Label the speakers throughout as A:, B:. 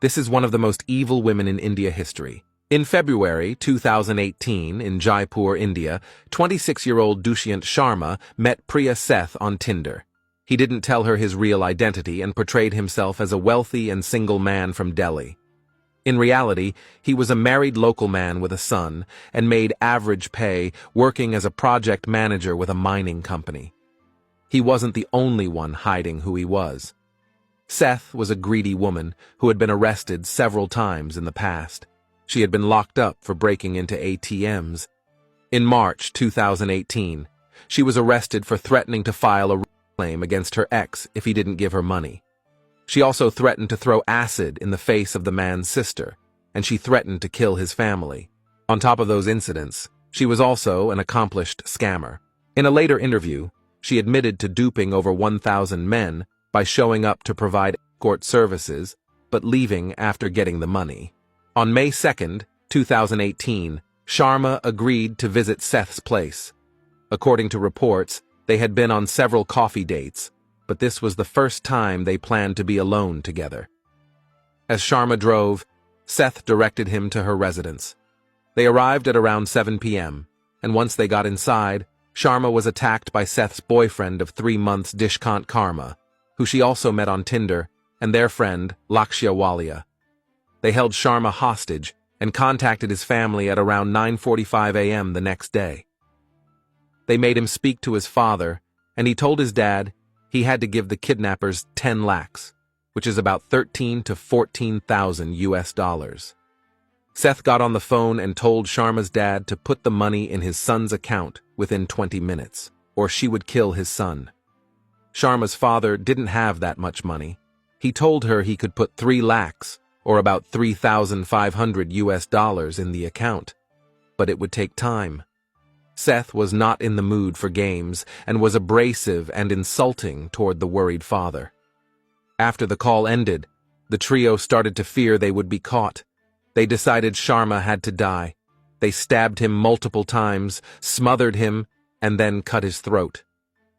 A: This is one of the most evil women in India history. In February 2018, in Jaipur, India, 26-year-old Dushyant Sharma met Priya Seth on Tinder. He didn't tell her his real identity and portrayed himself as a wealthy and single man from Delhi. In reality, he was a married local man with a son and made average pay working as a project manager with a mining company. He wasn't the only one hiding who he was. Seth was a greedy woman who had been arrested several times in the past. She had been locked up for breaking into ATMs. In March 2018, she was arrested for threatening to file a claim against her ex if he didn't give her money. She also threatened to throw acid in the face of the man's sister, and she threatened to kill his family. On top of those incidents, she was also an accomplished scammer. In a later interview, she admitted to duping over 1,000 men by showing up to provide escort services, but leaving after getting the money. On May 2, 2018, Sharma agreed to visit Seth's place. According to reports, they had been on several coffee dates, but this was the first time they planned to be alone together. As Sharma drove, Seth directed him to her residence. They arrived at around 7 p.m., and once they got inside, Sharma was attacked by Seth's boyfriend of 3 months, Dishkant Karma, who she also met on Tinder, and their friend, Lakshya Walia. They held Sharma hostage and contacted his family at around 9:45 a.m. the next day. They made him speak to his father, and he told his dad he had to give the kidnappers 10 lakhs, which is about 13 to 14,000 US dollars. Seth got on the phone and told Sharma's dad to put the money in his son's account within 20 minutes, or she would kill his son. Sharma's father didn't have that much money. He told her he could put 3 lakhs, or about 3,500 US dollars in the account, but it would take time. Seth was not in the mood for games and was abrasive and insulting toward the worried father. After the call ended, the trio started to fear they would be caught. They decided Sharma had to die. They stabbed him multiple times, smothered him, and then cut his throat.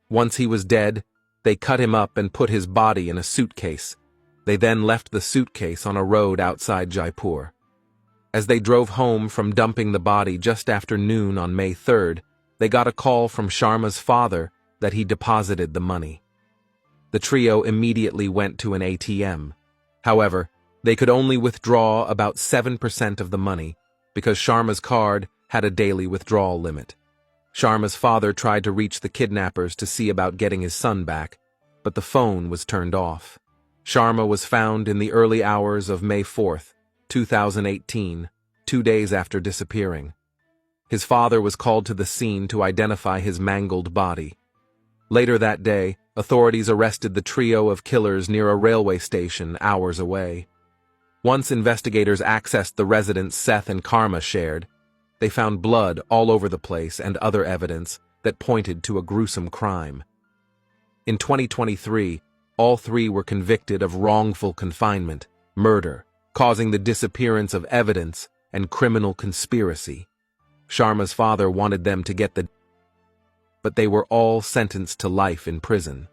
A: Once he was dead, they cut him up and put his body in a suitcase. They then left the suitcase on a road outside Jaipur. As they drove home from dumping the body just after noon on May 3rd, they got a call from Sharma's father that he deposited the money. The trio immediately went to an ATM. However, they could only withdraw about 7% of the money because Sharma's card had a daily withdrawal limit. Sharma's father tried to reach the kidnappers to see about getting his son back, but the phone was turned off. Sharma was found in the early hours of May 4th, 2018, 2 days after disappearing. His father was called to the scene to identify his mangled body. Later that day, authorities arrested the trio of killers near a railway station hours away. Once investigators accessed the residence Seth and Karma shared, they found blood all over the place and other evidence that pointed to a gruesome crime. In 2023, all 3 were convicted of wrongful confinement, murder, causing the disappearance of evidence, and criminal conspiracy. Sharma's father wanted them to get but they were all sentenced to life in prison.